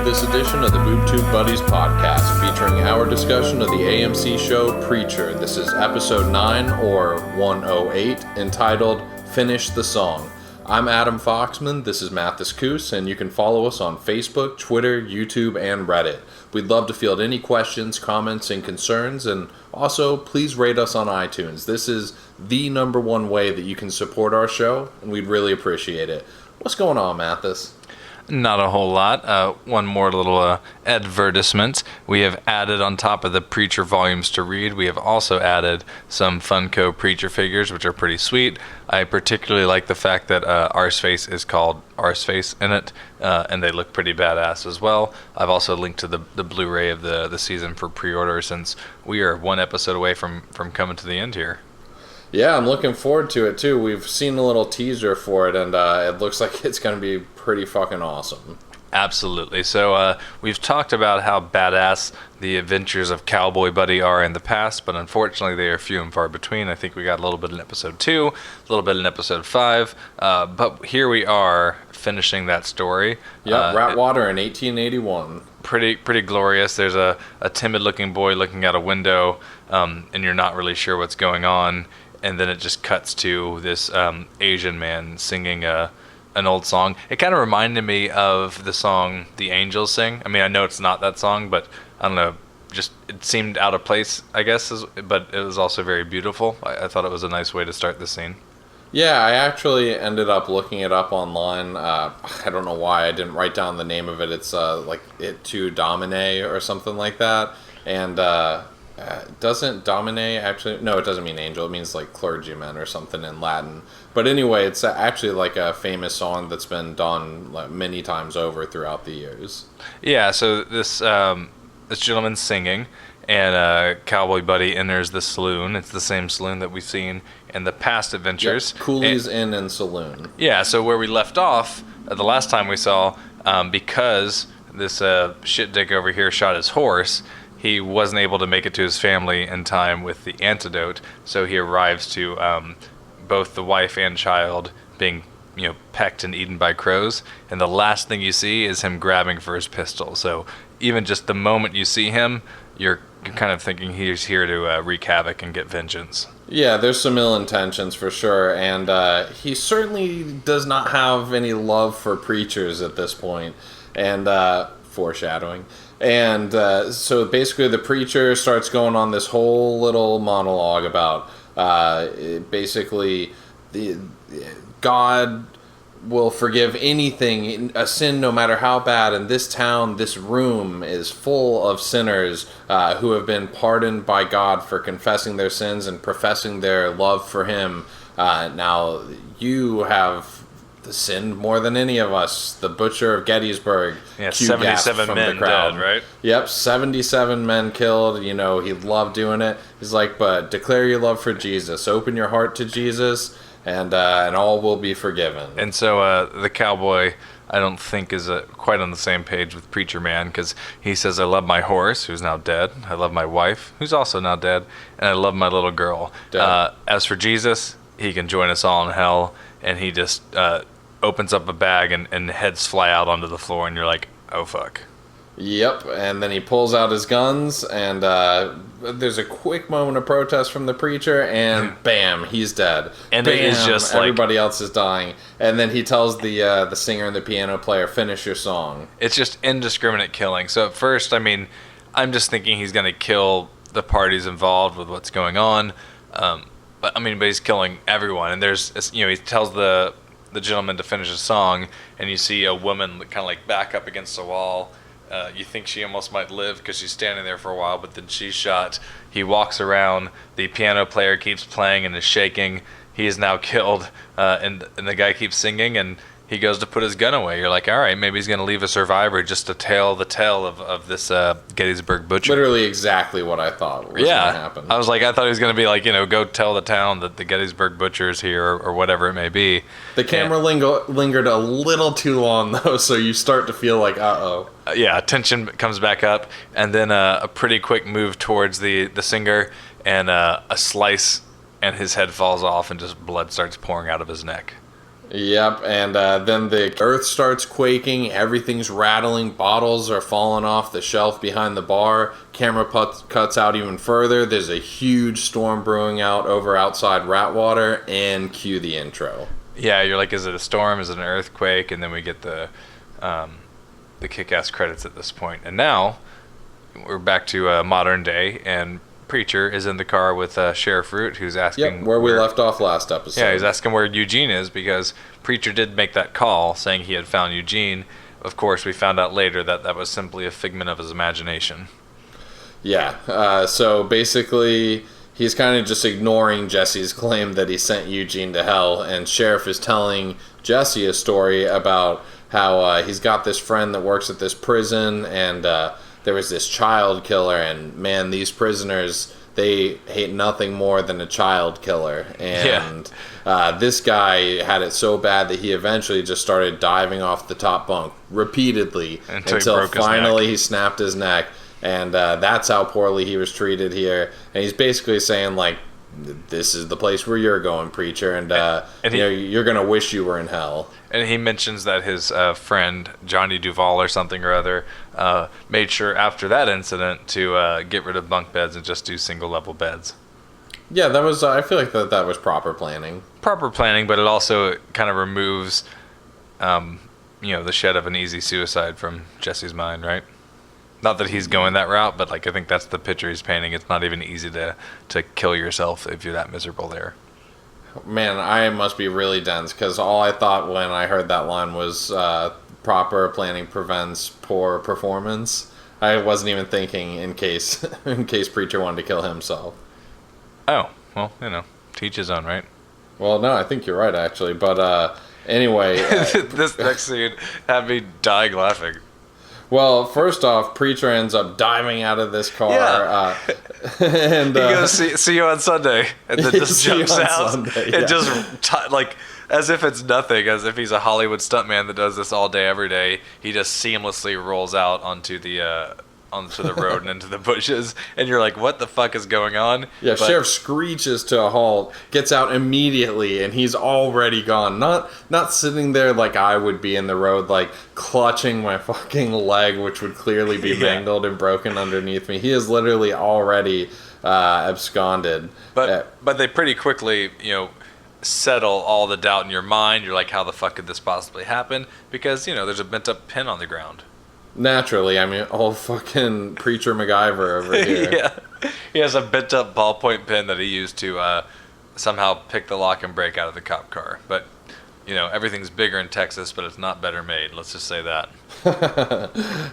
to this edition of the Boob Buddies podcast, featuring our discussion of the AMC show Preacher. This is episode 9, or 108, entitled Finish the Song. I'm Adam Foxman, this is Mathis Coos, and you can follow us on Facebook, Twitter, YouTube, and Reddit. We'd love to field any questions, comments, and concerns, and also please rate us on iTunes. This is the number one way that you can support our show, and we'd really appreciate it. What's going on, Mathis? Not a whole lot. One more little advertisement. We have added on top of the Preacher volumes to read, we have also added some Funko Preacher figures, which are pretty sweet. I particularly like the fact that Arseface is called Arseface in it, and they look pretty badass as well. I've also linked to the Blu-ray of the season for pre-order, since we are one episode away from coming to the end here. Yeah, I'm looking forward to it too. We've seen a little teaser for it, and it looks like it's going to be pretty fucking awesome. Absolutely. So we've talked about how badass the adventures of Cowboy Buddy are in the past, but unfortunately they are few and far between. I think we got a little bit in episode 2, a little bit in episode 5, but here we are finishing that story. Yeah, Ratwater in 1881. Pretty glorious. There's a timid-looking boy looking out a window, and you're not really sure what's going on. And then it just cuts to this Asian man singing an old song. It kind of reminded me of the song The Angels Sing. I mean, I know it's not that song, but I don't know. Just it seemed out of place, I guess, but it was also very beautiful. I thought it was a nice way to start the scene. Yeah, I actually ended up looking it up online. I don't know why I didn't write down the name of it. It's like It to Domine or something like that. And doesn't Domine actually... No, it doesn't mean angel. It means like clergyman or something in Latin. But anyway, it's actually like a famous song that's been done like many times over throughout the years. Yeah, so this gentleman's singing, and Cowboy Buddy enters the saloon. It's the same saloon that we've seen in the past adventures. Yep, Cooley's Inn and Saloon. Yeah, so where we left off, the last time we saw, because this shit dick over here shot his horse, he wasn't able to make it to his family in time with the antidote, so he arrives to both the wife and child being, pecked and eaten by crows, and the last thing you see is him grabbing for his pistol. So even just the moment you see him, you're kind of thinking he's here to wreak havoc and get vengeance. Yeah, there's some ill intentions for sure, and he certainly does not have any love for preachers at this point, and foreshadowing. And so basically the preacher starts going on this whole little monologue about basically God will forgive anything, a sin no matter how bad, and this town, this room is full of sinners who have been pardoned by God for confessing their sins and professing their love for Him. Now, you have sinned more than any of us. The butcher of Gettysburg. Yeah, 77 men dead, right? Yep, 77 men killed. He loved doing it. He's like, but declare your love for Jesus. Open your heart to Jesus, and all will be forgiven. And so the cowboy, I don't think, is quite on the same page with Preacher Man, because he says, I love my horse, who's now dead. I love my wife, who's also now dead. And I love my little girl. As for Jesus, he can join us all in hell. And he just opens up a bag and heads fly out onto the floor, and you're like, oh fuck. Yep, and then he pulls out his guns, and there's a quick moment of protest from the preacher, and bam, he's dead. And bam, it is just everybody else is dying. And then he tells the singer and the piano player, finish your song. It's just indiscriminate killing. So at first, I mean, I'm just thinking he's going to kill the parties involved with what's going on. But he's killing everyone. And there's, he tells the gentleman to finish a song, and you see a woman kind of like back up against the wall. You think she almost might live because she's standing there for a while, but then she's shot. He walks around. The piano player keeps playing and is shaking. He is now killed, and the guy keeps singing, and he goes to put his gun away. You're like, all right, maybe he's going to leave a survivor just to tell the tale of this Gettysburg butcher. Literally exactly what I thought was going to happen. I was like, I thought he was going to be like, go tell the town that the Gettysburg butcher is here, or whatever it may be. The camera lingered a little too long, though, so you start to feel like, uh-oh. Tension comes back up, and then a pretty quick move towards the singer, and a slice, and his head falls off, and just blood starts pouring out of his neck. Yep, and then the earth starts quaking, everything's rattling, bottles are falling off the shelf behind the bar, camera cuts out even further, there's a huge storm brewing out over outside Ratwater, and cue the intro. Yeah, you're like, is it a storm, is it an earthquake? And then we get the kick-ass credits at this point. And now, we're back to modern day, and Preacher is in the car with Sheriff Root, who's asking where we left off last episode. Yeah, he's asking where Eugene is, because Preacher did make that call saying he had found Eugene. Of course, we found out later that that was simply a figment of his imagination. Yeah, so basically he's kind of just ignoring Jesse's claim that he sent Eugene to hell, and Sheriff is telling Jesse a story about how he's got this friend that works at this prison, and there was this child killer, and man, these prisoners, they hate nothing more than a child killer. And this guy had it so bad that he eventually just started diving off the top bunk repeatedly until finally he snapped his neck. And that's how poorly he was treated here. And he's basically saying, like, this is the place where you're going, Preacher, and you're going to wish you were in hell. And he mentions that his friend, Johnny Duvall or something or other, made sure after that incident to get rid of bunk beds and just do single-level beds. Yeah, that was. I feel like that was proper planning. Proper planning, but it also kind of removes, the shed of an easy suicide from Jesse's mind, right? Not that he's going that route, but like I think that's the picture he's painting. It's not even easy to kill yourself if you're that miserable there. Man, I must be really dense, because all I thought when I heard that line was proper planning prevents poor performance. I wasn't even thinking in case Preacher wanted to kill himself. Oh, well, teach his own, right? Well, no, I think you're right, actually. But anyway. This next scene had me dying laughing. Well, first off, Preacher ends up diving out of this car. Yeah. And he goes, see you on Sunday. And then just jumps out. And just, as if it's nothing, as if he's a Hollywood stuntman that does this all day, every day. He just seamlessly rolls out onto the road and into the bushes, and you're like, what the fuck is going on? Yeah, but Sheriff screeches to a halt, gets out immediately, and he's already gone. Not sitting there like I would be in the road, like clutching my fucking leg, which would clearly be mangled and broken underneath me. He is literally already absconded. But they pretty quickly, settle all the doubt in your mind. You're like, how the fuck could this possibly happen? Because, there's a bent up pin on the ground. Naturally, I mean, old fucking Preacher MacGyver over here. Yeah, he has a bent up ballpoint pen that he used to somehow pick the lock and break out of the cop car. But, everything's bigger in Texas, but it's not better made. Let's just say that.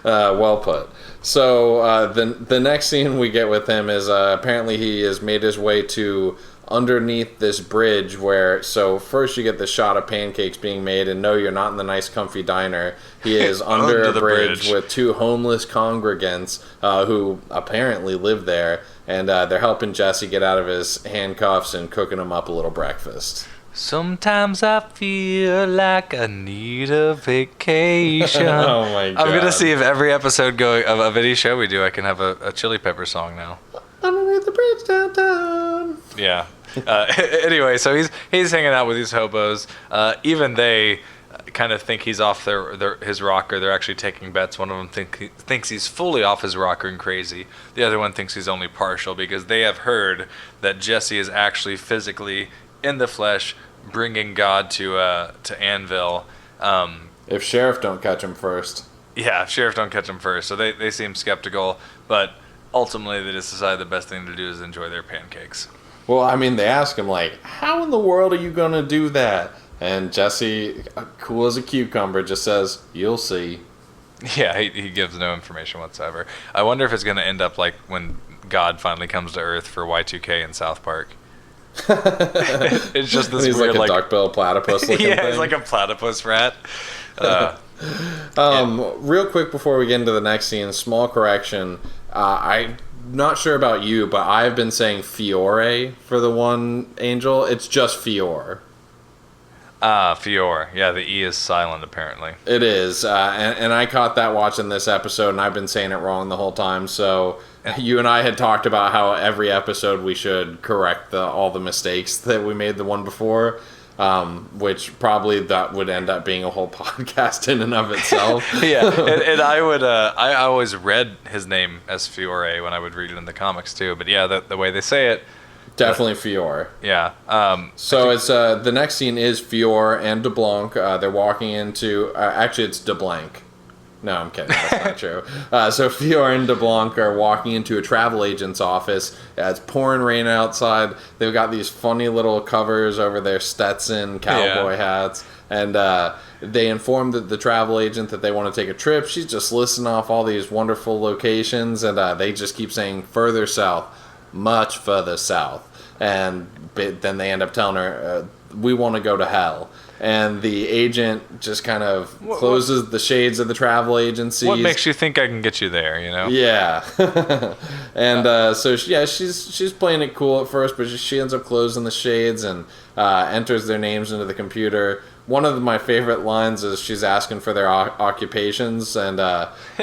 Well put. So the next scene we get with him is apparently he has made his way to underneath this bridge so first you get the shot of pancakes being made, and no, you're not in the nice comfy diner. He is under a bridge with two homeless congregants who apparently live there, and they're helping Jesse get out of his handcuffs and cooking him up a little breakfast. Sometimes I feel like I need a vacation. Oh my God. I'm going to see if every episode of any show we do, I can have a Chili Pepper song now. Underneath the bridge downtown. Yeah. Anyway, so he's hanging out with these hobos. Even they kind of think he's off his rocker. They're actually taking bets. One of them thinks he's fully off his rocker and crazy. The other one thinks he's only partial, because they have heard that Jesse is actually physically in the flesh bringing God to Anvil. If Sheriff don't catch him first. Yeah, if Sheriff don't catch him first. So they seem skeptical, but ultimately they just decide the best thing to do is enjoy their pancakes. Well, I mean, they ask him, like, how in the world are you going to do that? And Jesse, cool as a cucumber, just says, you'll see. Yeah, he gives no information whatsoever. I wonder if it's going to end up like when God finally comes to Earth for Y2K in South Park. It's just this he's weird, like a duckbill platypus looking yeah, thing. He's like a platypus rat. Real quick before we get into the next scene, small correction. I'm not sure about you, but I've been saying Fiore for the one angel. It's just Fiore. Fiore. Yeah, the E is silent, apparently. It is. And I caught that watching this episode, and I've been saying it wrong the whole time. So you and I had talked about how every episode we should correct all the mistakes that we made the one before. which probably that would end up being a whole podcast in and of itself. Yeah, and I always read his name as Fiore when I would read it in the comics too. But yeah, the way they say it, definitely Fiore. Yeah. So it's the next scene is Fiore and DeBlanc. They're walking into actually it's DeBlanc. No, I'm kidding. That's not true. So Fiore and DeBlanc are walking into a travel agent's office. It's pouring rain outside. They've got these funny little covers over their Stetson cowboy hats. And they inform the travel agent that they want to take a trip. She's just listing off all these wonderful locations. And they just keep saying further south, much further south. And then they end up telling her, we want to go to hell. And the agent just kind of closes the shades of the travel agency. What makes you think I can get you there, you know? Yeah. And so, she's playing it cool at first, but she ends up closing the shades and enters their names into the computer. One of my favorite lines is she's asking for their occupations, and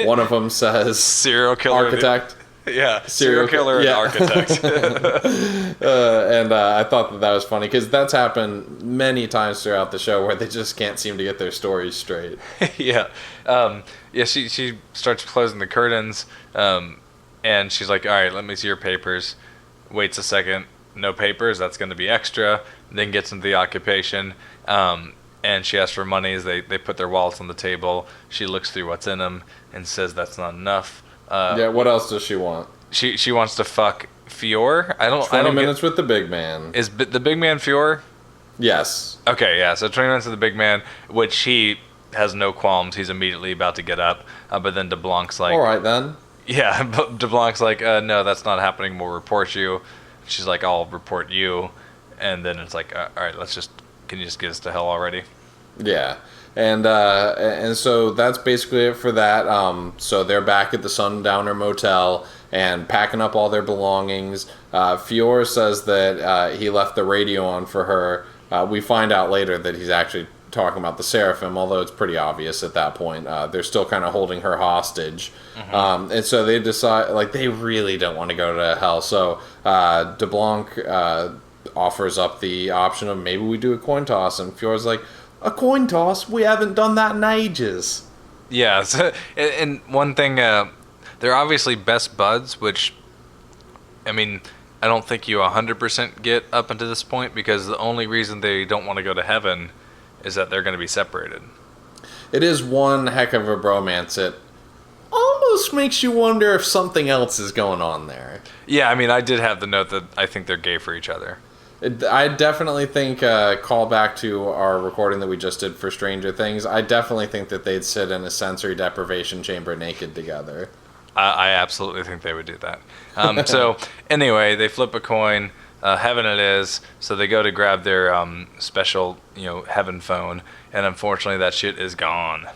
one of them says... Serial killer. Architect. Yeah, serial killer and architect. And I thought that was funny because that's happened many times throughout the show where they just can't seem to get their stories straight. Yeah. She starts closing the curtains, and she's like, all right, let me see your papers. Waits a second, no papers, that's going to be extra. Then gets into the occupation, and she asks for money as they put their wallets on the table. She looks through what's in them and says that's not enough. What else does she want? She wants to fuck Fiore. I don't 20 minutes with the big man. Is the big man Fiore? Yes. Okay, yeah. So 20 minutes with the big man, which he has no qualms. He's immediately about to get up, but then DeBlanc's like, all right then. Yeah, but DeBlanc's like, no, that's not happening. We'll report you. She's like, I'll report you, and then it's like, all right, can you just get us to hell already? Yeah. And so that's basically it for that. So they're back at the Sundowner Motel and packing up all their belongings. Fiore says that he left the radio on for her. We find out later that he's actually talking about the Seraphim, although it's pretty obvious at that point. They're still kind of holding her hostage. Mm-hmm. And so they decide, like, they really don't want to go to hell. So DeBlanc offers up the option of maybe we do a coin toss. And Fiore's like, a coin toss? We haven't done that in ages. Yeah, and one thing, they're obviously best buds, which, I mean, I don't think you 100% get up until this point, because the only reason they don't want to go to heaven is that they're going to be separated. It is one heck of a bromance. It almost makes you wonder if something else is going on there. Yeah, I mean, I did have the note that I think they're gay for each other. I definitely think, call back to our recording that we just did for Stranger Things, I definitely think that they'd sit in a sensory deprivation chamber naked together. I absolutely think they would do that. So, anyway, they flip a coin. Heaven it is. So they go to grab their special, heaven phone, and unfortunately that shit is gone.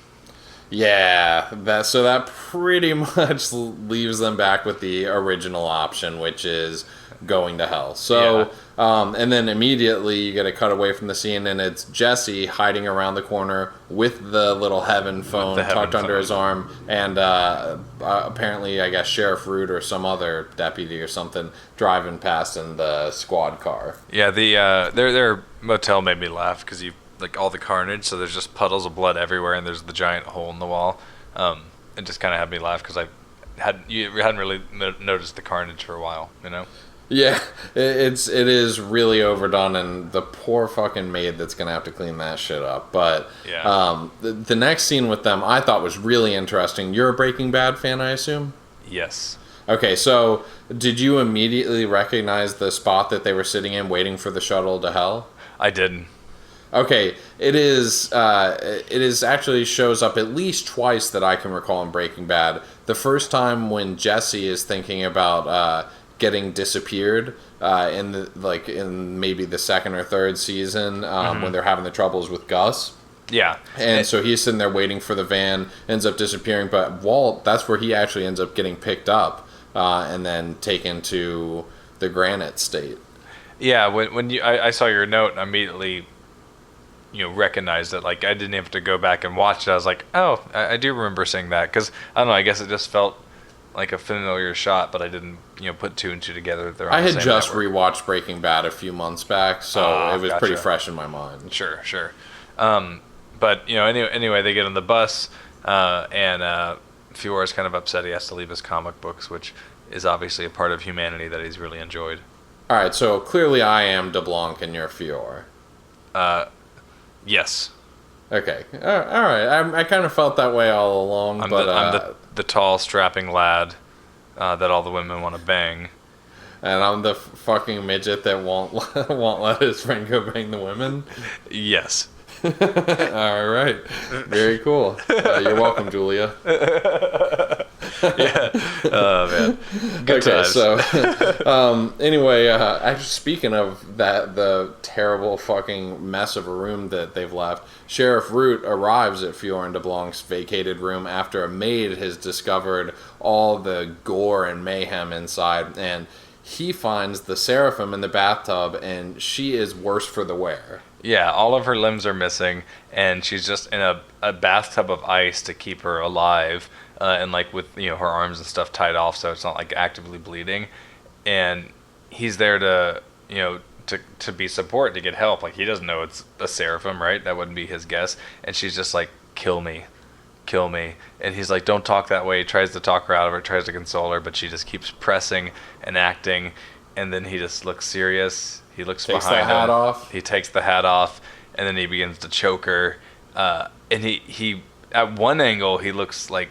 Yeah, that pretty much leaves them back with the original option, which is going to hell. So, and then immediately you get a cut away from the scene, and it's Jesse hiding around the corner with the little heaven phone tucked under his arm, and apparently, I guess, Sheriff Root or some other deputy or something driving past in the squad car. Yeah, their motel made me laugh because like all the carnage, so there's just puddles of blood everywhere, and there's the giant hole in the wall. It just kind of had me laugh because you hadn't really noticed the carnage for a while, Yeah, it is really overdone, and the poor fucking maid that's gonna have to clean that shit up. But the next scene with them I thought was really interesting. You're a Breaking Bad fan, I assume? Yes. Okay, so did you immediately recognize the spot that they were sitting in waiting for the shuttle to hell? I didn't. Okay, it is actually shows up at least twice that I can recall in Breaking Bad. The first time when Jesse is thinking about getting disappeared in maybe the second or third season when they're having the troubles with Gus. Yeah. And so he's sitting there waiting for the van, ends up disappearing, but Walt, that's where he actually ends up getting picked up and then taken to the Granite State. Yeah, when I saw your note and immediately recognized it. Like, I didn't have to go back and watch it. I was like, oh, I do remember seeing that, because I don't know, I guess it just felt like a familiar shot, but I didn't, put two and two together. That they're on I the had same just network. rewatched Breaking Bad a few months back, so it was pretty Gotcha. fresh in my mind. Sure. But anyway, they get on the bus, and Fiore's kind of upset. He has to leave his comic books, which is obviously a part of humanity that he's really enjoyed. All right, so clearly I am DeBlanc and you're Fiore. Yes. Okay, all right. I kind of felt that way all along, I'm but the tall, strapping lad that all the women want to bang. and I'm the fucking midget that won't let his friend go bang the women. Yes. All right, very cool. You're welcome, Julia. Yeah. Oh man. Good Okay, times. so anyway, actually speaking of that, the terrible fucking mess of a room that they've left, Sheriff Root arrives at Fiore and DeBlanc's vacated room after a maid has discovered all the gore and mayhem inside, and he finds the Seraphim in the bathtub, and she is worse for the wear. Yeah, all of her limbs are missing, and she's just in a bathtub of ice to keep her alive, and like with her arms and stuff tied off, so it's not like actively bleeding. And he's there to to be support, to get help. Like he doesn't know it's a Seraphim, right? That wouldn't be his guess. And she's just like, kill me. And he's like, don't talk that way. He tries to talk her out of it, tries to console her, but she just keeps pressing and acting. And then he just looks serious. He looks Takes behind the hat him. off. He takes the hat off, and then he begins to choke her. And he at one angle, he looks like,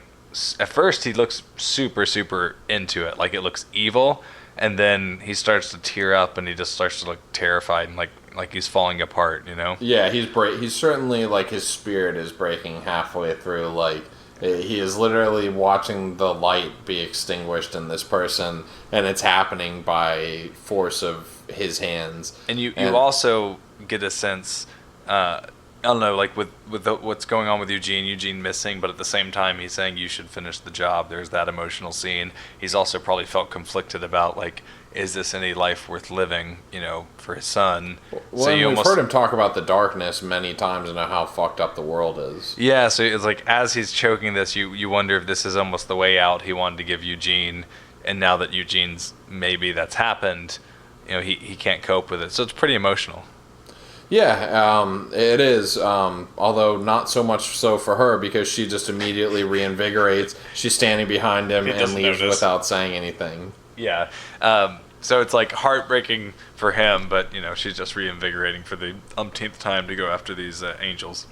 at first he looks super, super into it. Like it looks evil. And then he starts to tear up, and he just starts to look terrified and like he's falling apart, Yeah, he's certainly, like, his spirit is breaking halfway through. Like, he is literally watching the light be extinguished in this person, and it's happening by force of his hands. And you also get a sense, I don't know, like with what's going on with Eugene missing, but at the same time he's saying you should finish the job. There's that emotional scene. He's also probably felt conflicted about, like, is this any life worth living, for his son? Well, so we've heard him talk about the darkness many times and how fucked up the world is. Yeah, so it's like as he's choking this, you wonder if this is almost the way out he wanted to give Eugene, and now that Eugene's maybe that's happened, he can't cope with it. So it's pretty emotional. Yeah, it is, although not so much so for her, because she just immediately reinvigorates. She's standing behind him and leaves without saying anything. Yeah, so it's like heartbreaking for him, but she's just reinvigorating for the umpteenth time to go after these angels.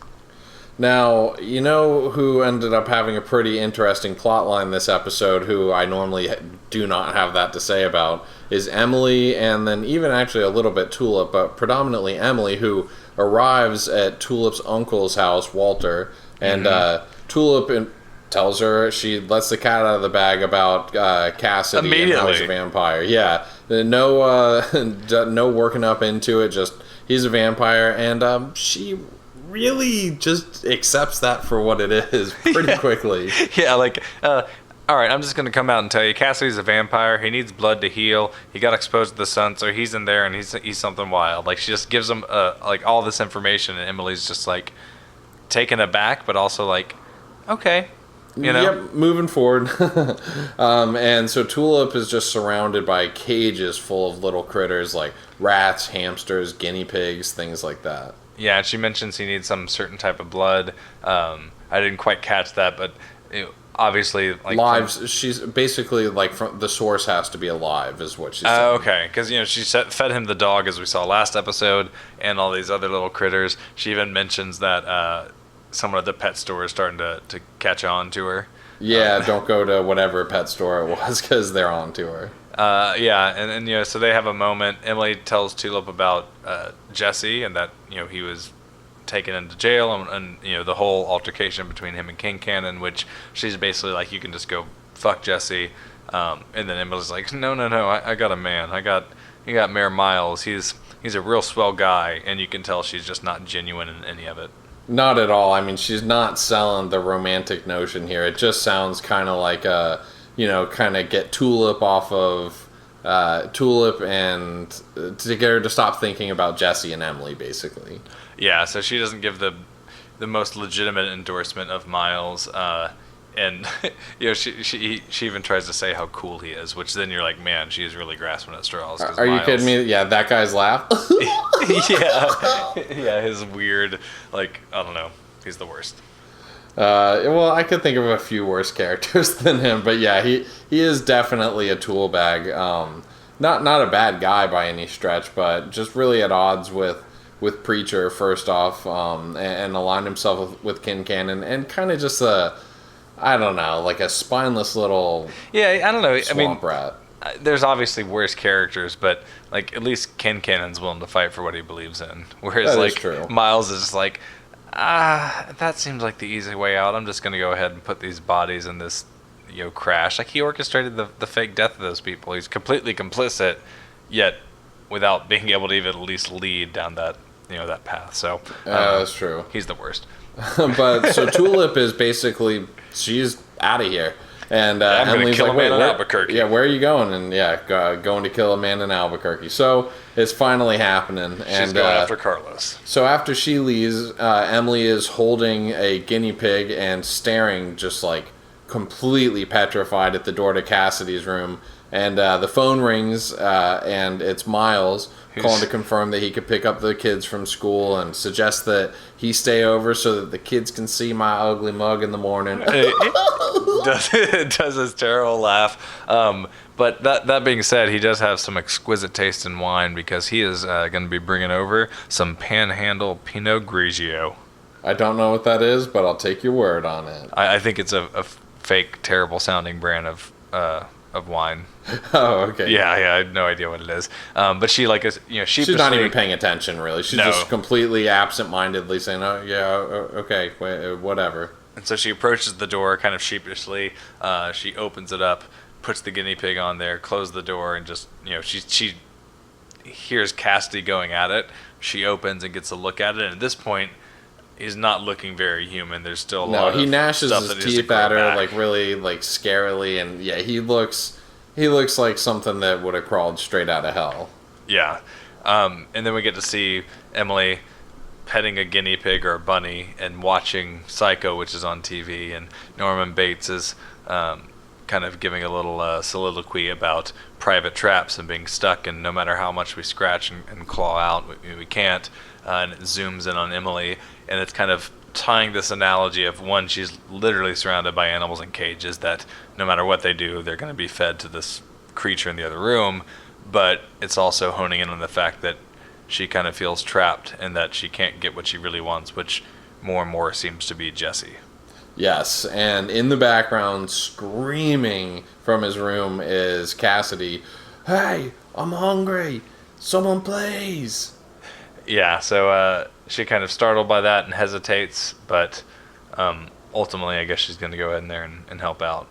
Now, who ended up having a pretty interesting plotline this episode, who I normally do not have that to say about, is Emily, and then even actually a little bit Tulip, but predominantly Emily, who arrives at Tulip's uncle's house, Walter, and Tulip tells her, she lets the cat out of the bag about Cassidy and how he's a vampire. Yeah, no working up into it, just he's a vampire, and she really just accepts that for what it is pretty quickly. Yeah, like, all right, I'm just going to come out and tell you, Cassidy's a vampire. He needs blood to heal. He got exposed to the sun, so he's in there, and he's something wild. Like, she just gives him, like, all this information, and Emily's just, like, taken aback, but also, like, okay, Yep, moving forward. And so Tulip is just surrounded by cages full of little critters, like rats, hamsters, guinea pigs, things like that. Yeah, and she mentions he needs some certain type of blood. I didn't quite catch that, but obviously, like, lives. She's basically like, from the source has to be alive, is what she's saying. Oh, okay, because she fed him the dog, as we saw last episode, and all these other little critters. She even mentions that someone at the pet store is starting to catch on to her. Yeah, don't go to whatever pet store it was, because they're on to her. Yeah, and so they have a moment. Emily tells Tulip about Jesse, and that he was taken into jail, and the whole altercation between him and King Cannon, which she's basically like, you can just go fuck Jesse, and then Emily's like, no, I got a man. He got Mayor Miles. He's a real swell guy, and you can tell she's just not genuine in any of it. Not at all. I mean, she's not selling the romantic notion here. It just sounds kind of like kind of get Tulip off of Tulip, and to get her to stop thinking about Jesse and Emily, basically. Yeah, so she doesn't give the most legitimate endorsement of Miles, And she even tries to say how cool he is, which then you're like, man, she is really grasping at straws. Are you kidding me? Yeah, that guy's laugh. yeah, his weird, like, I don't know, he's the worst. Well, I could think of a few worse characters than him, but yeah, he is definitely a tool bag. Not a bad guy by any stretch, but just really at odds with Preacher first off, and aligned himself with Kincannon, and kind of just I don't know, like a spineless little I don't know. swamp rat. There's obviously worse characters, but like at least Kincannon's willing to fight for what he believes in, whereas That is like true. Miles is just like, that seems like the easy way out. I'm just gonna go ahead and put these bodies in this crash. Like he orchestrated the fake death of those people. He's completely complicit, yet without being able to even at least lead down that that path. So That's true. He's the worst. But so Tulip is basically, she's out of here. And I'm Emily's kill like, a man wait, in Albuquerque. Yeah, where are you going? And going to kill a man in Albuquerque. So it's finally happening. She's going after Carlos. So after she leaves, Emily is holding a guinea pig and staring just like completely petrified at the door to Cassidy's room. And the phone rings, and it's Miles calling to confirm that he could pick up the kids from school and suggest that he stay over so that the kids can see my ugly mug in the morning. It does his terrible laugh. But that being said, he does have some exquisite taste in wine because he is going to be bringing over some Panhandle Pinot Grigio. I don't know what that is, but I'll take your word on it. I think it's a fake, terrible sounding brand of wine. Oh, okay. Yeah, I have no idea what it is. But she she's not even paying attention, really. She's just completely absent-mindedly saying, "Oh, yeah, okay, whatever." And so she approaches the door kind of sheepishly. She opens it up, puts the guinea pig on there, closes the door, and just she hears Cassidy going at it. She opens and gets a look at it, and at this point, he's not looking very human. There's still a lot of he gnashes stuff his that teeth at her like really like scarily, and yeah, he looks like something that would have crawled straight out of hell. Yeah, and then we get to see Emily petting a guinea pig or a bunny and watching Psycho, which is on TV, and Norman Bates is kind of giving a little soliloquy about private traps and being stuck, and no matter how much we scratch and claw out, we can't. And it zooms in on Emily, and it's kind of tying this analogy of, one, she's literally surrounded by animals in cages that no matter what they do, they're going to be fed to this creature in the other room, but it's also honing in on the fact that she kind of feels trapped and that she can't get what she really wants, which more and more seems to be Jesse. Yes, and in the background, screaming from his room, is Cassidy. Hey, I'm hungry. Someone please. Yeah, so she kind of startled by that and hesitates, but ultimately I guess she's going to go ahead in there and help out.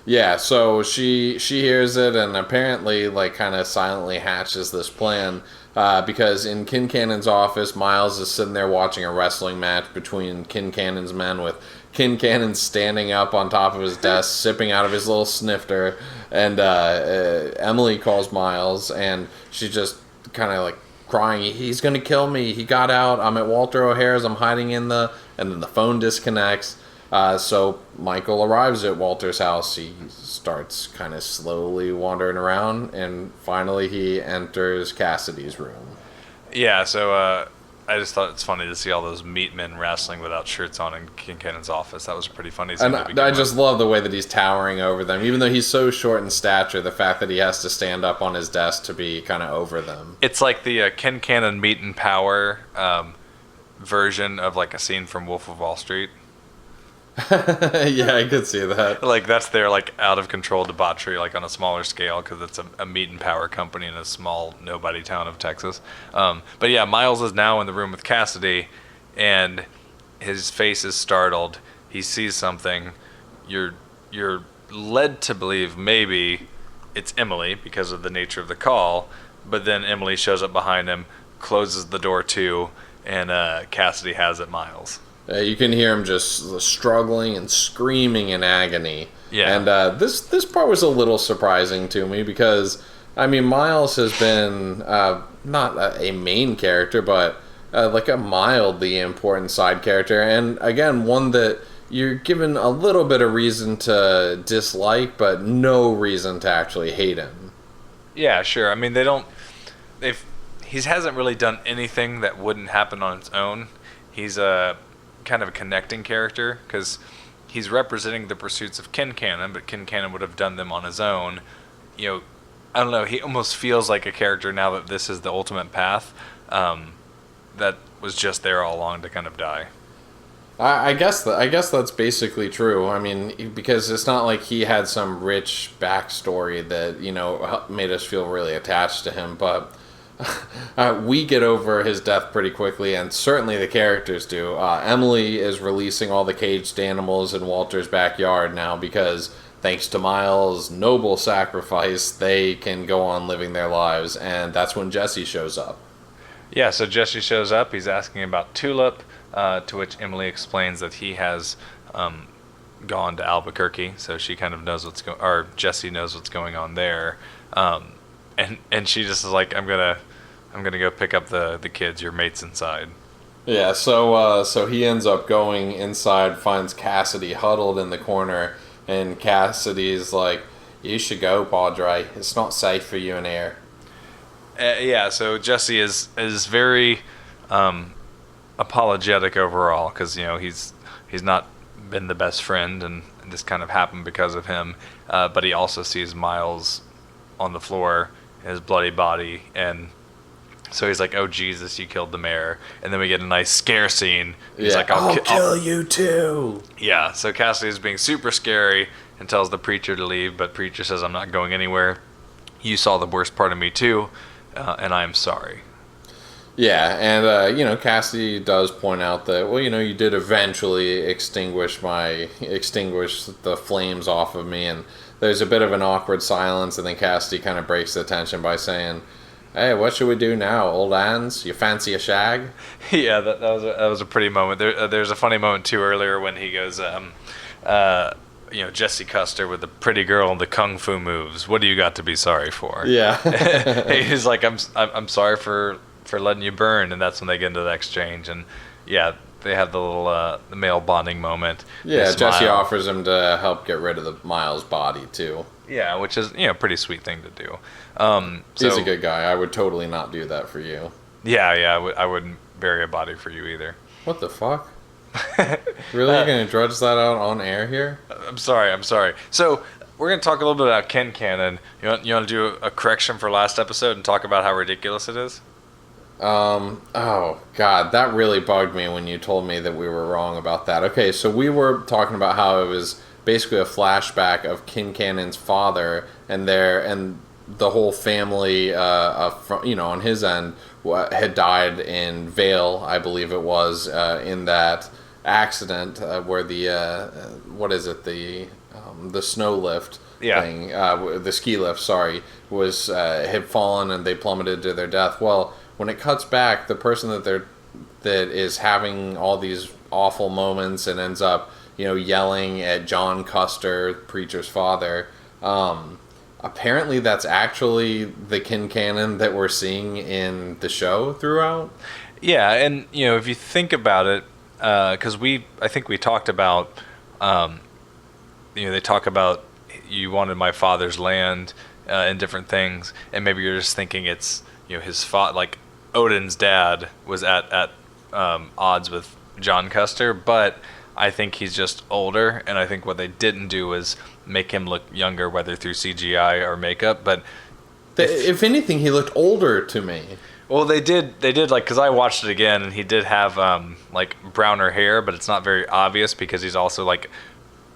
Yeah, so she hears it and apparently like kind of silently hatches this plan because in Kincannon's office, Miles is sitting there watching a wrestling match between Kincannon's men with Kincannon standing up on top of his desk, sipping out of his little snifter, and Emily calls Miles, and she just kind of like crying, he's gonna kill me, he got out, I'm at Walter O'Hare's, I'm hiding and then the phone disconnects. So Michael arrives at Walter's house. He starts kind of slowly wandering around, and finally he enters Cassidy's room. Yeah, so I just thought it's funny to see all those meat men wrestling without shirts on in Kincannon's office. That was pretty funny. And I just love the way that he's towering over them. Even though he's so short in stature, the fact that he has to stand up on his desk to be kind of over them. It's like the Kincannon Meat and Power version of like a scene from Wolf of Wall Street. Yeah, I could see that. Like that's their like out of control debauchery, like on a smaller scale, because it's a meat and power company in a small nobody town of Texas. But yeah, Miles is now in the room with Cassidy, and his face is startled. He sees something. You're led to believe maybe it's Emily because of the nature of the call, but then Emily shows up behind him, closes the door too, and Cassidy has it Miles. You can hear him just struggling and screaming in agony. Yeah. And this part was a little surprising to me because, I mean, Miles has been not a main character, but like a mildly important side character. And again, one that you're given a little bit of reason to dislike, but no reason to actually hate him. Yeah, sure. I mean, he hasn't really done anything that wouldn't happen on its own. He's a kind of a connecting character because he's representing the pursuits of Kincannon, but Kincannon would have done them on his own. You know, I don't know. He almost feels like a character now that this is the ultimate path. That was just there all along to kind of die. I guess that's basically true. I mean, because it's not like he had some rich backstory that, you know, made us feel really attached to him, but we get over his death pretty quickly, and certainly the characters do. Emily is releasing all the caged animals in Walter's backyard now because, thanks to Miles' noble sacrifice, they can go on living their lives, and that's when Jesse shows up. Yeah, so Jesse shows up. He's asking about Tulip, to which Emily explains that he has gone to Albuquerque, so she kind of knows or Jesse knows what's going on there. And she just is like, I'm gonna go pick up the kids. Your mate's inside. Yeah, so he ends up going inside, finds Cassidy huddled in the corner, and Cassidy's like, "You should go, Padre. It's not safe for you in here." Yeah, so Jesse is very apologetic overall because, you know, he's not been the best friend, and this kind of happened because of him. But he also sees Miles on the floor, his bloody body, and so he's like, "Oh Jesus, you killed the mayor!" And then we get a nice scare scene. He's like, I'll kill you too." Yeah, so Cassidy is being super scary and tells the preacher to leave, but preacher says, "I'm not going anywhere. You saw the worst part of me too, and I am sorry." Yeah, and you know, Cassidy does point out that, well, you know, you did eventually extinguish the flames off of me, and there's a bit of an awkward silence, and then Cassidy kind of breaks the tension by saying, "Hey, what should we do now, old hands? You fancy a shag?" Yeah, that was a pretty moment. There's a funny moment too earlier when he goes, you know, Jesse Custer with the pretty girl and the kung fu moves. What do you got to be sorry for? Yeah. He's like, I'm sorry for letting you burn, and that's when they get into the exchange, and yeah, they have the little the male bonding moment. Yeah, Jesse offers him to help get rid of the Miles body too. Yeah, which is, you know, a pretty sweet thing to do. He's a good guy. I would totally not do that for you. Yeah, I wouldn't bury a body for you either. What the fuck? Really? You're going to drudge that out on air here? I'm sorry. So, we're going to talk a little bit about Kincannon. You want to do a correction for last episode and talk about how ridiculous it is? Oh, God, that really bugged me when you told me that we were wrong about that. Okay, so we were talking about how it was basically a flashback of Kincannon's father and the whole family, you know, on his end, had died in Vale, I believe it was, in that accident where the snow lift thing, the ski lift, sorry, had fallen and they plummeted to their death. Well, when it cuts back, the person that is having all these awful moments and ends up, you know, yelling at John Custer, preacher's father, apparently that's actually the Kincannon that we're seeing in the show throughout. Yeah, and, you know, if you think about it, because I think we talked about, you know, they talk about you wanted my father's land and different things, and maybe you're just thinking it's, you know, his like Odin's dad was at odds with John Custer, but I think he's just older, and I think what they didn't do was make him look younger, whether through CGI or makeup. But if anything, he looked older to me. Well, they did like, because I watched it again, and he did have like browner hair, but it's not very obvious because he's also like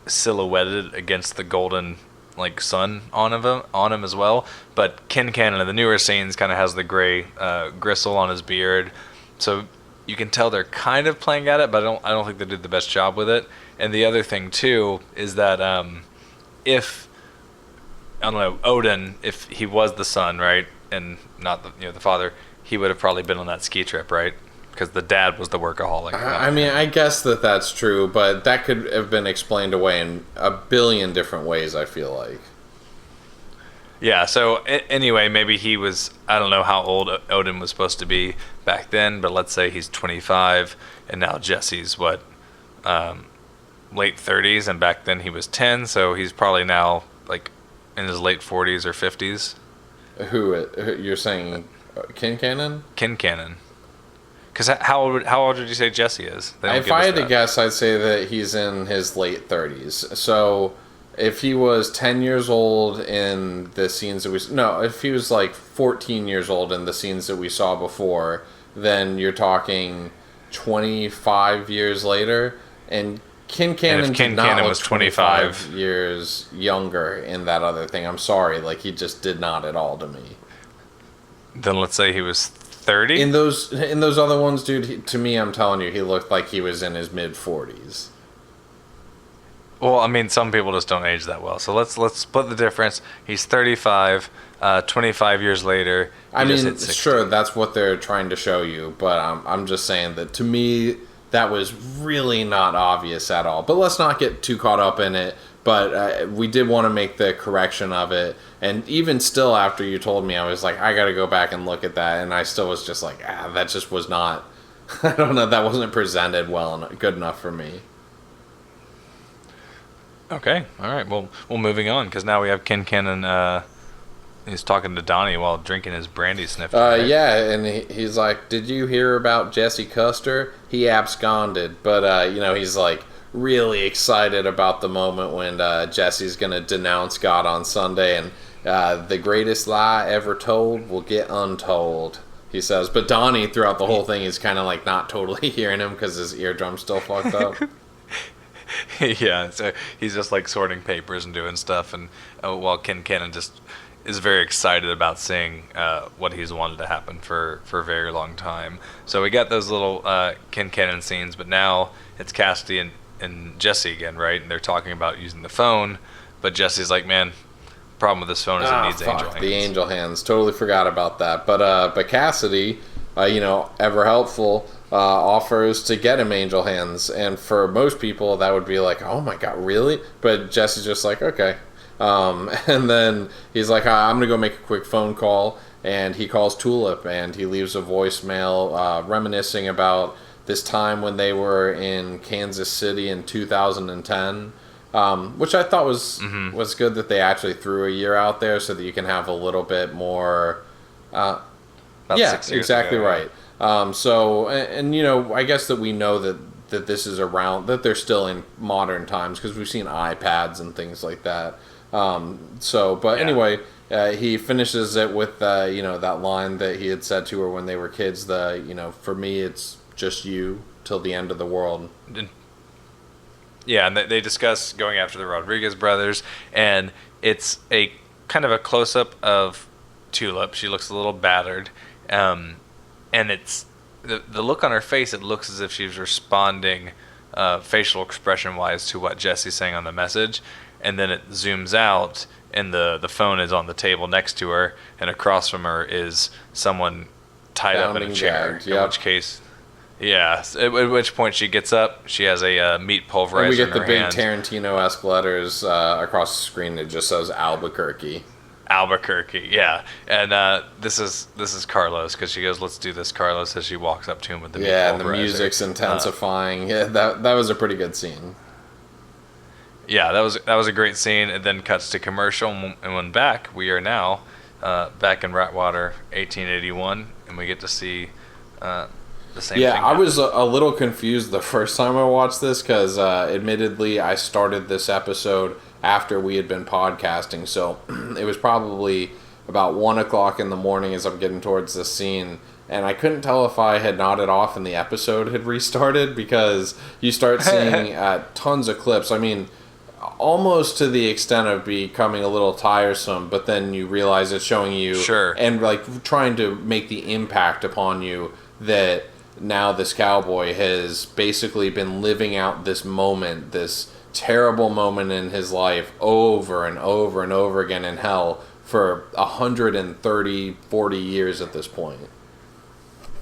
silhouetted against the golden like sun on him as well. But Kincannon in the newer scenes kind of has the gray gristle on his beard, so you can tell they're kind of playing at it, but I don't think they did the best job with it. And the other thing too is that if, I don't know, Odin, if he was the son, right, and not the father, he would have probably been on that ski trip, right? Because the dad was the workaholic. I mean, I guess that's true, but that could have been explained away in a billion different ways, I feel like. Yeah, so anyway, maybe he was, I don't know how old Odin was supposed to be back then, but let's say he's 25, and now Jesse's what, late 30s, and back then he was 10, so he's probably now like in his late 40s or 50s. Who you're saying? Kin Cannon? Kin Cannon. Because how old did you say Jesse is? If I had to guess, I'd say that he's in his late 30s. So if he was 10 years old in the scenes that if he was like 14 years old in the scenes that we saw before, then you're talking 25 years later. And Kin Cannon did not look was 25 years younger in that other thing. I'm sorry, like he just did not at all to me. Then let's say he was 30. In those other ones, dude, to me, I'm telling you, he looked like he was in his mid 40s. Well, I mean, some people just don't age that well. So let's split the difference. He's 35. 25 years later, I mean, sure, that's what they're trying to show you, but I'm just saying that to me, that was really not obvious at all. But let's not get too caught up in it. But we did want to make the correction of it. And even still, after you told me, I was like, I got to go back and look at that. And I still was just like, that just was not, I don't know, that wasn't presented good enough for me. Okay, all right. Well, moving on, because now we have Kin Cannon. He's talking to Donnie while drinking his brandy snifter. Right? Yeah, and he's like, did you hear about Jesse Custer? He absconded. But, he's like really excited about the moment when Jesse's going to denounce God on Sunday. And the greatest lie ever told will get untold, he says. But Donnie, throughout the whole thing, is kind of like not totally hearing him because his eardrum's still fucked up. Yeah, so he's just like sorting papers and doing stuff. And while Kin Cannon just is very excited about seeing what he's wanted to happen for a very long time. So we got those little Kin Cannon scenes, but now it's Cassidy and Jesse again, right? And they're talking about using the phone, but Jesse's like, man, the problem with this phone is it needs angel hands. The angel hands. Totally forgot about that. But Cassidy, ever helpful, offers to get him angel hands. And for most people, that would be like, oh my God, really? But Jesse's just like, okay. And then he's like, I'm going to go make a quick phone call. And he calls Tulip and he leaves a voicemail reminiscing about this time when they were in Kansas City in 2010, which I thought was good that they actually threw a year out there so that you can have a little bit more. About 6 years exactly ago. Right. I guess that we know that this is around, that they're still in modern times because we've seen iPads and things like that. Anyway, he finishes it with, that line that he had said to her when they were kids, for me, it's just you till the end of the world. Yeah, and they discuss going after the Rodriguez brothers, and it's a kind of a close-up of Tulip. She looks a little battered, and it's the look on her face, it looks as if she's responding facial expression-wise to what Jesse's saying on the message. And then it zooms out, and the phone is on the table next to her, and across from her is someone tied up in a chair. Gagged, yep. In which case, yeah. At which point she gets up, she has a meat pulverizer. And we get in the her big hand. Tarantino-esque letters across the screen that just says Albuquerque. Albuquerque, yeah. And this is Carlos, because she goes, "Let's do this, Carlos," as she walks up to him with the meat pulverizer. Yeah, and the music's intensifying. that was a pretty good scene. Yeah, that was a great scene. It then cuts to commercial, and when back, we are now back in Ratwater, 1881, and we get to see the same thing. Yeah, I was a little confused the first time I watched this because, admittedly, I started this episode after we had been podcasting, so it was probably about 1 o'clock in the morning as I'm getting towards this scene. And I couldn't tell if I had nodded off and the episode had restarted because you start seeing tons of clips. I mean, almost to the extent of becoming a little tiresome, but then you realize it's showing you and like trying to make the impact upon you that now this cowboy has basically been living out this moment, this terrible moment in his life over and over and over again in hell for 130, 40 years at this point.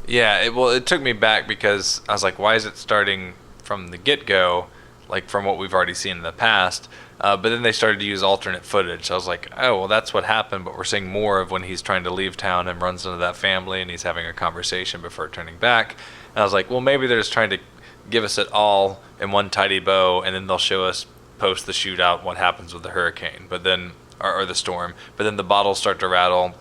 Yeah, it took me back because I was like, why is it starting from the get-go, like from what we've already seen in the past? But then they started to use alternate footage. So I was like, oh, well, that's what happened, but we're seeing more of when he's trying to leave town and runs into that family and he's having a conversation before turning back. And I was like, well, maybe they're just trying to give us it all in one tidy bow, and then they'll show us post the shootout what happens with the hurricane, but then or the storm. But then the bottles start to rattle,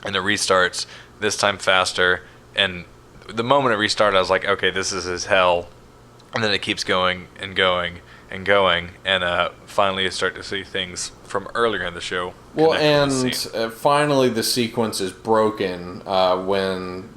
and it restarts. This time faster, and the moment it restarted, I was like, okay, this is his hell. And then it keeps going and going and going, and finally you start to see things from earlier in the show. Well, and finally the sequence is broken when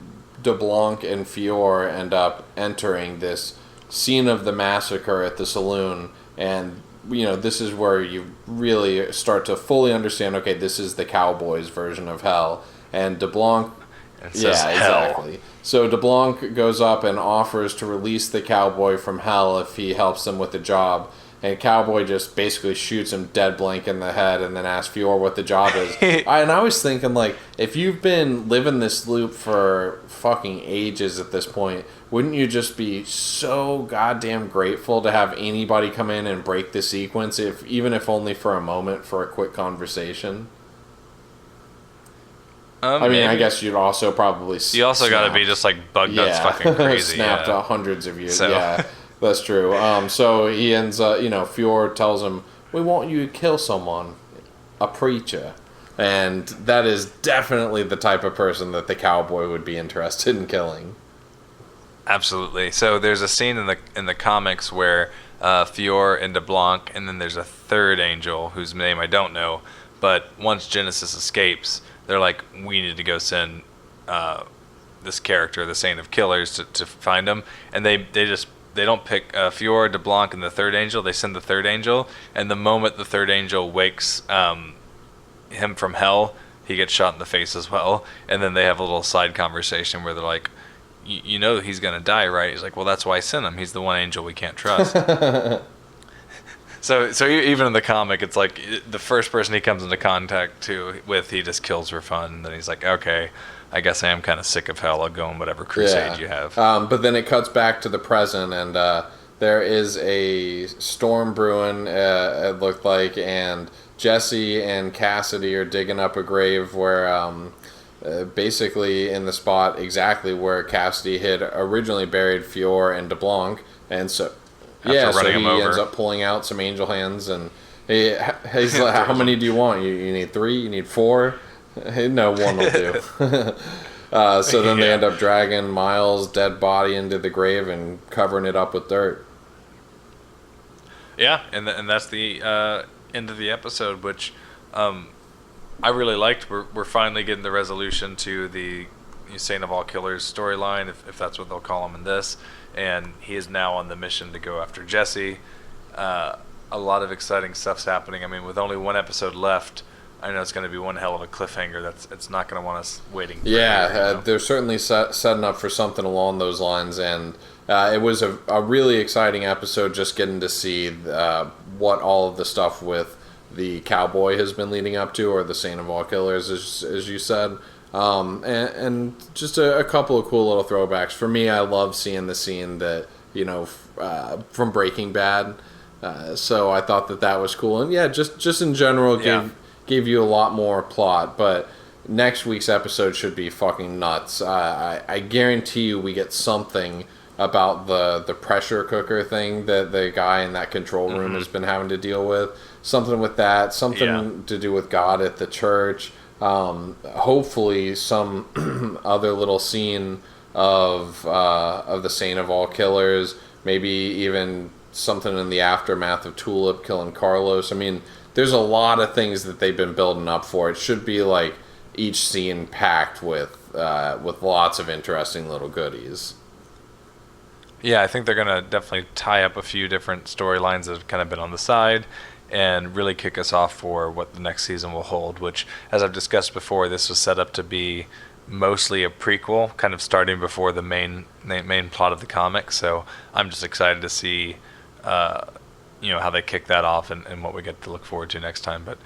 DeBlanc and Fior end up entering this scene of the massacre at the saloon, and this is where you really start to fully understand, okay, this is the Cowboys' version of hell. And DeBlanc... exactly. So DeBlanc goes up and offers to release the Cowboy from hell if he helps them with the job. And Cowboy just basically shoots him dead blank in the head and then asks Fior what the job is. And I was thinking, like, if you've been living this loop for fucking ages at this point, wouldn't you just be so goddamn grateful to have anybody come in and break the sequence, even if only for a moment, for a quick conversation? I mean, I guess you'd also probably... You also got to be just like bug nuts fucking crazy. Snapped hundreds of years. So. Yeah, that's true. So he ends up, Fior tells him, we want you to kill someone, a preacher. And that is definitely the type of person that the Cowboy would be interested in killing. Absolutely. So there's a scene in the comics where Fior and DeBlanc, and then there's a third angel whose name I don't know, but once Genesis escapes, they're like, we need to go send this character, the Saint of Killers, to find him. And they don't pick Fior, DeBlanc, and the third angel. They send the third angel. And the moment the third angel wakes him from hell, he gets shot in the face as well. And then they have a little side conversation where they're like, you know he's going to die, right? He's like, well, that's why I sent him. He's the one angel we can't trust. So even in the comic, it's like the first person he comes into contact with, he just kills for fun. And then he's like, okay, I guess I am kind of sick of hell. I'll go on whatever crusade you have. But then it cuts back to the present, and there is a storm brewing, it looked like, and Jesse and Cassidy are digging up a grave where... basically in the spot exactly where Cassidy had originally buried Fior and DeBlanc, and so he ends up pulling out some angel hands, and he's like, how many do you want? You need 3? You need 4? No, 1 will do. So then they end up dragging Miles' dead body into the grave and covering it up with dirt. Yeah, and that's the end of the episode, which I really liked. We're finally getting the resolution to the Saint of All Killers storyline, if that's what they'll call him in this. And he is now on the mission to go after Jesse. A lot of exciting stuff's happening. I mean, with only 1 episode left, I know it's going to be one hell of a cliffhanger. It's not going to want us waiting. They're certainly setting up for something along those lines. And it was a really exciting episode, just getting to see what all of the stuff with the Cowboy has been leading up to, or the Saint of All Killers, as you said. And just a couple of cool little throwbacks. For me, I love seeing the scene that, from Breaking Bad. So I thought that was cool. And yeah, just in general, gave you a lot more plot. But next week's episode should be fucking nuts. I guarantee you we get something about the pressure cooker thing that the guy in that control room has been having to deal with. Something with that. Something to do with God at the church. Hopefully some other little scene of the Saint of All Killers. Maybe even something in the aftermath of Tulip killing Carlos. I mean, there's a lot of things that they've been building up for. It should be like each scene packed with lots of interesting little goodies. Yeah, I think they're going to definitely tie up a few different storylines that have kind of been on the side and really kick us off for what the next season will hold, which, as I've discussed before, this was set up to be mostly a prequel, kind of starting before the main plot of the comic. So I'm just excited to see how they kick that off and what we get to look forward to next time. But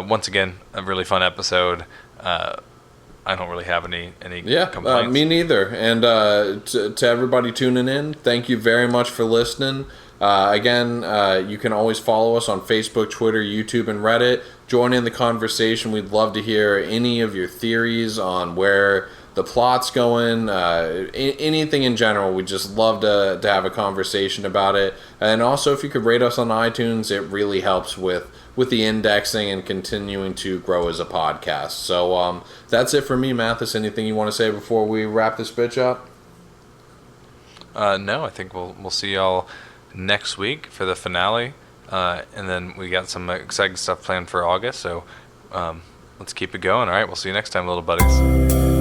once again, a really fun episode. I don't really have any complaints. Me neither. And to everybody tuning in, thank you very much for listening. Again, you can always follow us on Facebook, Twitter, YouTube, and Reddit. Join in the conversation. We'd love to hear any of your theories on where the plot's going, anything in general. We just love to have a conversation about it. And also, if you could rate us on iTunes, it really helps with the indexing and continuing to grow as a podcast. So that's it for me, Mathis. Anything you want to say before we wrap this bitch up? No, I think we'll see y'all next week for the finale, and then we got some exciting stuff planned for August. So let's keep it going. All right, we'll see you next time, little buddies.